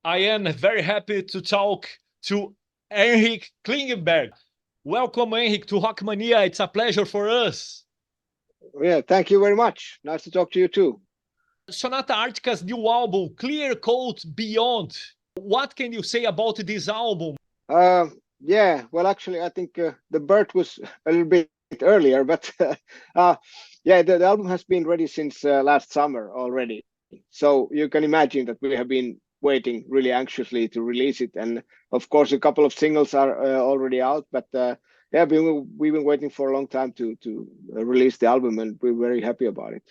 I am very happy to talk to Henrik Klingenberg. Welcome, Henrik, to Rock Mania. It's a pleasure for us. Yeah, thank you very much. Nice to talk to you too. Sonata Arctica's new album, Clear Coat Beyond. What can you say about this album? Yeah, well, actually, I think the birth was a little bit earlier, but yeah, the album has been ready since last summer already. So you can imagine that we have been waiting really anxiously to release it. And of course, a couple of singles are already out, but yeah, we've been waiting for a long time to release the album, and we're very happy about it.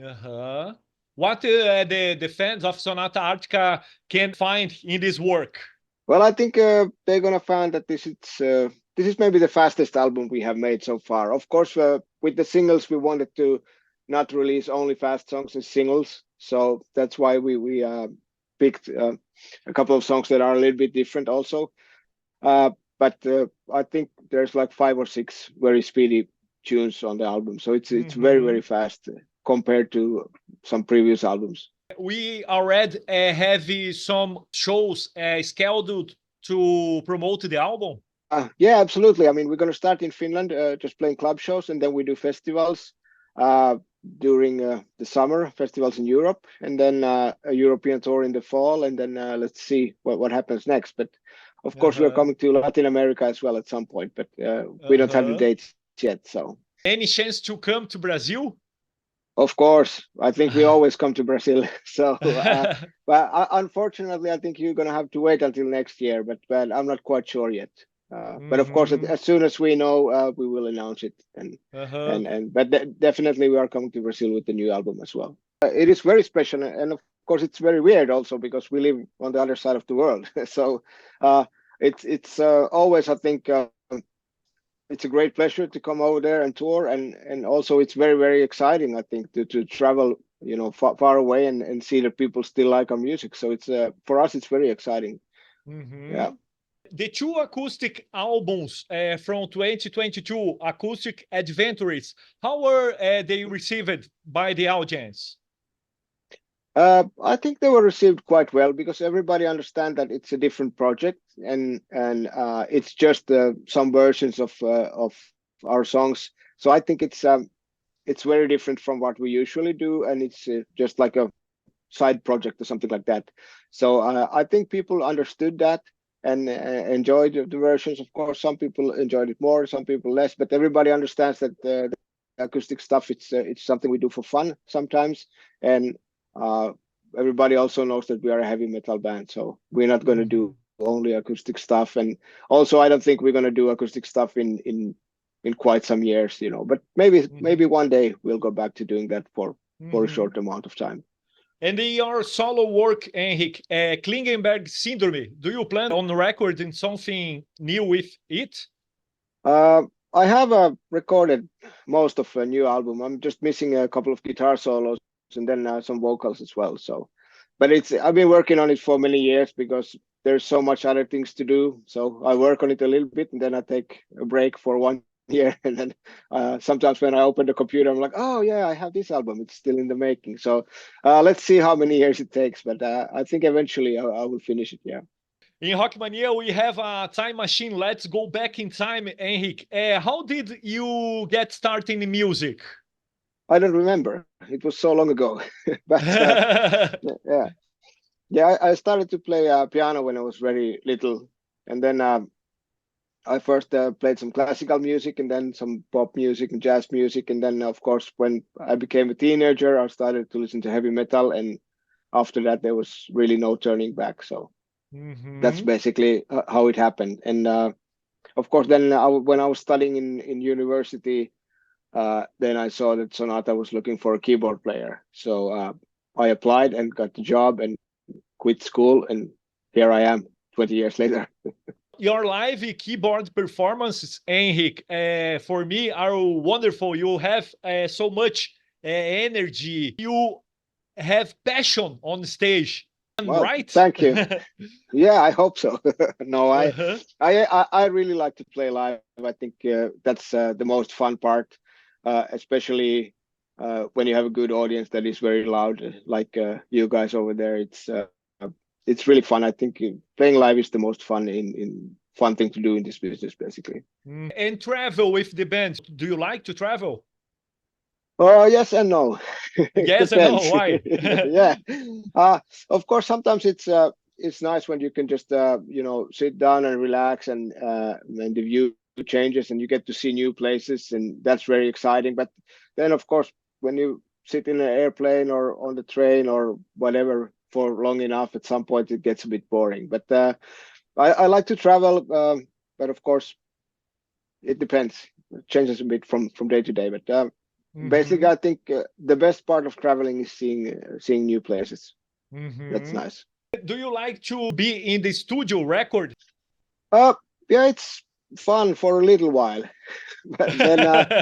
Uh-huh. What the fans of Sonata Arctica can find in this work? Well, I think they're gonna find that this is maybe the fastest album we have made so far. Of course, with the singles, we wanted to not release only fast songs as singles, so that's why we picked a couple of songs that are a little bit different also. But I think there's like 5 or 6 very speedy tunes on the album, so it's very fast compared to some previous albums. We already have some shows scheduled to promote the album. Yeah, absolutely. I mean, we're going to start in Finland, just playing club shows, and then we do festivals uh, during the summer, festivals in Europe, and then a European tour in the fall, and then let's see what happens next. But of course, we're coming to Latin America as well at some point, but we don't have the dates yet. So, any chance to come to Brazil? of course, I think we always come to Brazil. So, but unfortunately, I think you're going to have to wait until next year. But I'm not quite sure yet. But of course, as soon as we know, we will announce it. And but definitely, we are coming to Brazil with the new album as well. It is very special, and of course, it's very weird also because we live on the other side of the world. So it's always, I think. It's a great pleasure to come over there and tour, and also it's very exciting, I think, to travel, you know, far away and see that people still like our music. So it's for us it's very exciting. Yeah. The two acoustic albums from 2022, Acoustic Adventures, how were they received by the audience? I think they were received quite well because everybody understands that it's a different project, and it's just some versions of our songs. So I think it's very different from what we usually do, and it's just like a side project or something like that. So I think people understood that and enjoyed the versions. Of course, some people enjoyed it more, some people less, but everybody understands that the acoustic stuff it's something we do for fun sometimes, and everybody also knows that we are a heavy metal band, so we're not going to do only acoustic stuff. And also, I don't think we're going to do acoustic stuff in quite some years, you know. But maybe one day we'll go back to doing that for a short amount of time. And in your solo work, Henrik, Klingenberg Syndrome, do you plan on recording something new with it? I have recorded most of a new album. I'm just missing a couple of guitar solos and then some vocals as well. So, but I've been working on it for many years because there's so much other things to do. So I work on it a little bit and then I take a break for 1 year. And then sometimes when I open the computer, I'm like, oh yeah, I have this album. It's still in the making. So let's see how many years it takes. But I think eventually I will finish it. Yeah. In Rock Mania, we have a time machine. Let's go back in time, Henrik. How did you get started in music? I don't remember. It was so long ago. But yeah, I started to play piano when I was very little, and then I first played some classical music, and then some pop music and jazz music, and then of course when I became a teenager, I started to listen to heavy metal, and after that there was really no turning back. So that's basically how it happened. And of course, then when I was studying in university. Then I saw that Sonata was looking for a keyboard player. So I applied and got the job and quit school. And here I am 20 years later. Your live keyboard performances, Henrik, for me are wonderful. You have so much energy. You have passion on stage. Well, Right? thank you. Yeah, I hope so. No, I really like to play live. I think that's the most fun part, especially when you have a good audience that is very loud, like you guys over there. it's really fun. I think playing live is the most fun thing to do in this business, basically. And travel with the band. Do you like to travel? Oh, yes and no. It Yes and no. depends. Why? Yeah. Of course, sometimes it's nice when you can just sit down and relax, and the view changes and you get to see new places, and that's very exciting. But then, of course, when you sit in an airplane or on the train or whatever for long enough, at some point it gets a bit boring. But I like to travel, but of course it depends. It changes a bit from day to day. But basically, I think the best part of traveling is seeing new places. That's nice. Do you like to be in the studio record? Uh, yeah, it's fun for a little while, but then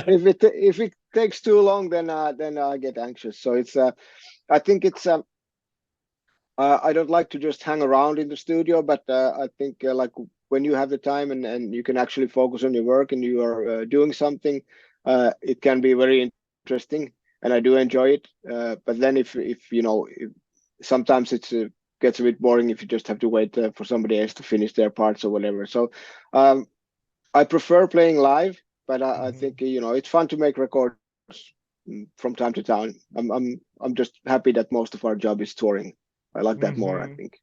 if it takes too long, then I get anxious. So it's I think it's I don't like to just hang around in the studio, but I think like when you have the time and you can actually focus on your work and you are doing something, it can be very interesting, and I do enjoy it. But then if sometimes it's gets a bit boring if you just have to wait for somebody else to finish their parts or whatever. So um, I prefer playing live, but I think it's fun to make records from time to time. I'm just happy that most of our job is touring. I like that more, I think.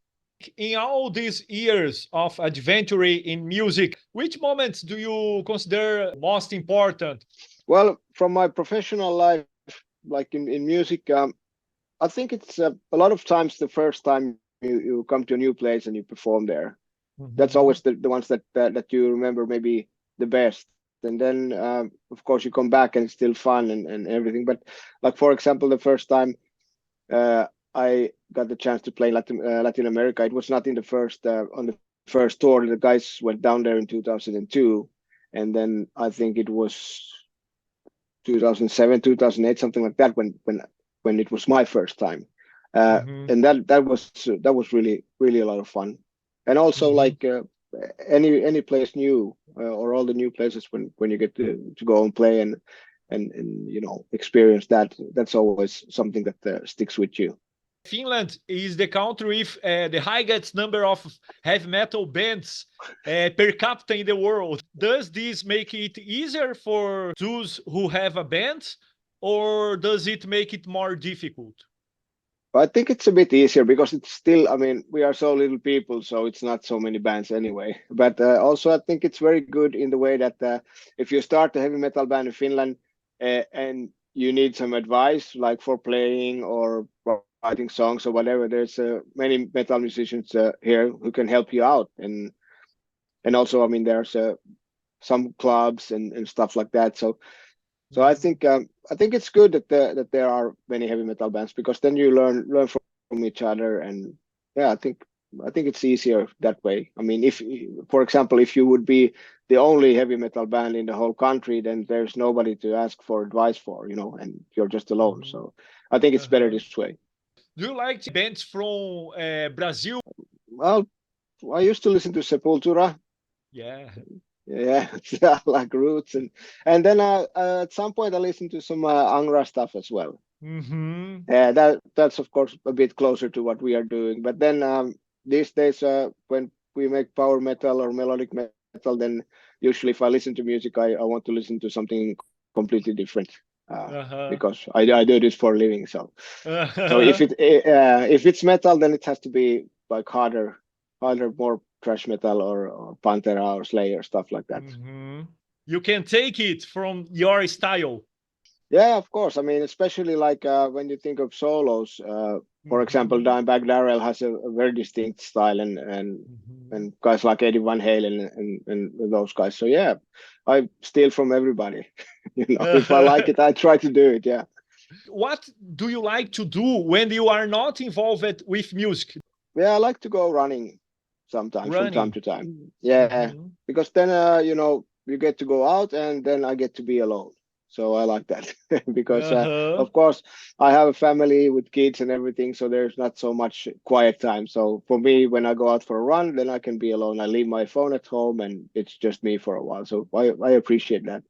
In all these years of adventure in music, which moments do you consider most important? Well, from my professional life, like in music, I think it's a lot of times the first time you come to a new place and you perform there. That's always the ones that you remember maybe the best. And then, of course, you come back and it's still fun and everything. But like, for example, the first time I got the chance to play Latin America, it was not in the first on the first tour. The guys went down there in 2002, and then I think it was 2007, 2008, something like that when it was my first time. And that was really a lot of fun. And also like any place new or all the new places when you get to go and play and experience that, that's always something that sticks with you. Finland is the country with the highest number of heavy metal bands per capita in the world. Does this make it easier for those who have a band, or does it make it more difficult? I think it's a bit easier because it's still, I mean, we are so little people, so it's not so many bands anyway. But also, I think it's very good in the way that if you start a heavy metal band in Finland and you need some advice, like for playing or writing songs or whatever, there's many metal musicians here who can help you out. And also, I mean, there's some clubs and stuff like that. So I think it's good that there are many heavy metal bands because then you learn from each other, and yeah, I think it's easier that way. I mean, if for example, if you would be the only heavy metal band in the whole country, then there's nobody to ask for advice for, and you're just alone. So I think it's better this way. Do you like bands from Brazil? Well, I used to listen to Sepultura. Yeah. Yeah, like Roots, and then at some point I listened to some Angra stuff as well. Yeah, that's of course a bit closer to what we are doing. But then these days, when we make power metal or melodic metal, then usually if I listen to music, I want to listen to something completely different because I do this for a living. So if it's metal, then it has to be like harder, more thrash metal or Pantera or Slayer, stuff like that. You can take it from your style. Yeah, of course. I mean, especially like when you think of solos, for example, Dimebag Darrell has a very distinct style, and guys like Eddie Van Halen and those guys. So yeah, I steal from everybody. If I like it, I try to do it. Yeah. What do you like to do when you are not involved with music? Yeah, I like to go running sometimes from time to time. Yeah, because then you get to go out, and then I get to be alone. So I like that because of course I have a family with kids and everything, so there's not so much quiet time. So for me, when I go out for a run, then I can be alone. I leave my phone at home and it's just me for a while. So I appreciate that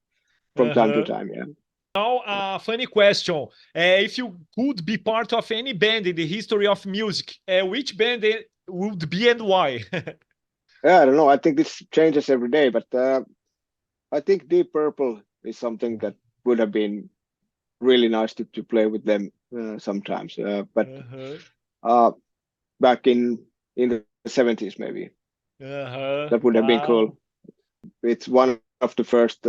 from time to time. Yeah. Now, a funny question. If you could be part of any band in the history of music, which band would be and why? Yeah, I don't know. I think this changes every day, but I think Deep Purple is something that would have been really nice to play with them sometimes. But Uh-huh. uh, back in the 70s, maybe Uh-huh. that would have been Wow. cool. It's one of the first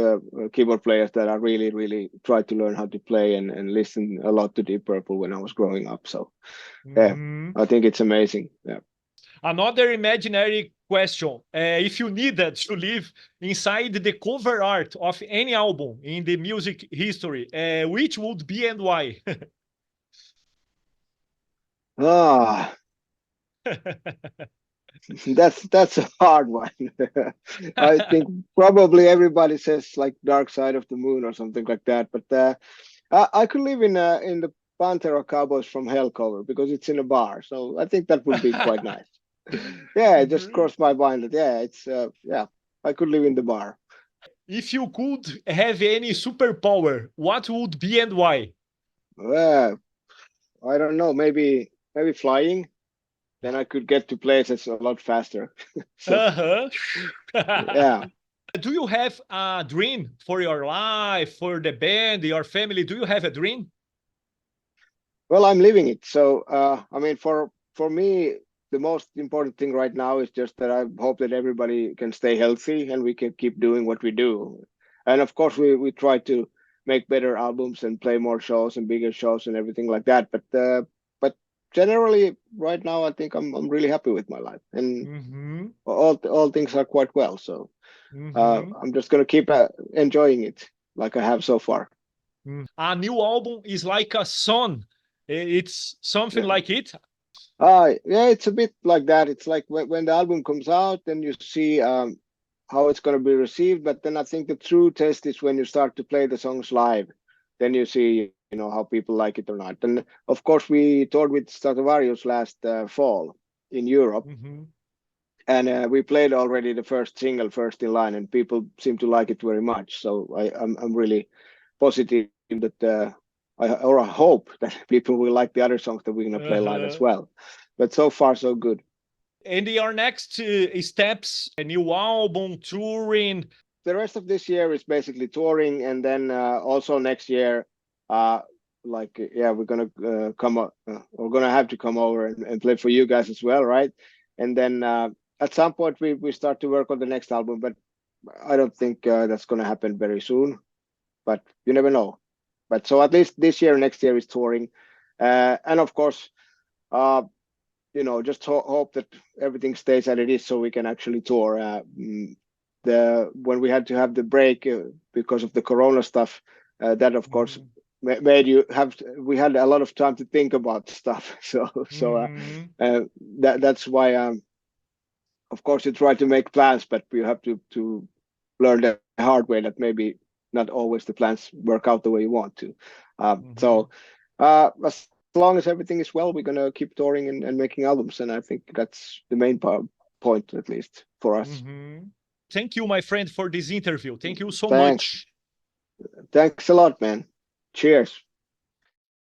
keyboard players that I really, really tried to learn how to play and listen a lot to Deep Purple when I was growing up. So yeah, Mhm. I think it's amazing. Yeah. Another imaginary question. If you needed to live inside the cover art of any album in the music history, which would be and why? Ah, that's a hard one. I think probably everybody says like Dark Side of the Moon or something like that, but I could live in the Pantera Cowboys from Hell cover because it's in a bar, so I think that would be quite nice. Yeah, it just crossed my mind that yeah, it's yeah, I could live in the bar. If you could have any superpower, what would be and why? Uh, I don't know, maybe flying. Then I could get to places a lot faster. So Uh-huh. yeah, Do you have a dream for your life, for the band, your family? Do you have a dream? well, I'm living it. So I mean, for me, the most important thing right now is just that I hope that everybody can stay healthy and we can keep doing what we do. And of course, we try to make better albums and play more shows and bigger shows and everything like that. But generally, right now, I think I'm really happy with my life and Mm-hmm. all things are quite well. So Mm-hmm. I'm just gonna keep enjoying it like I have so far. A new album is like a song. It's something Yeah. like it. Yeah, it's a bit like that. It's like when the album comes out, then you see how it's going to be received. But then I think the true test is when you start to play the songs live. Then you see, how people like it or not. And of course, we toured with Stratovarius last fall in Europe, Mm-hmm. and we played already the first single, First in Line, and people seem to like it very much. So I'm really positive that I hope that people will like the other songs that we're gonna play live as Uh-huh. well. But so far so good. And your next steps, a new album, touring. The rest of this year is basically touring, and then also next year, uh, yeah, we're gonna we're gonna have to come over and play for you guys as well, right? And then at some point we start to work on the next album, but I don't think that's gonna happen very soon. But you never know. But so at least this year, next year is touring, and of course, uh, just hope that everything stays as it is, so we can actually tour. The when we had to have the break because of the Corona stuff, that of course Mhm. made you have. We had a lot of time to think about stuff, so Mhm. uh, that's why. Of course, you try to make plans, but you have to learn the hard way that maybe not always the plans work out the way you want to. Mhm. So as long as everything is well, we're gonna keep touring and making albums, and I think that's the main point, at least for us. Mhm. Thank you, my friend, for this interview. Thank you so Thanks, much. thanks a lot, man. Cheers.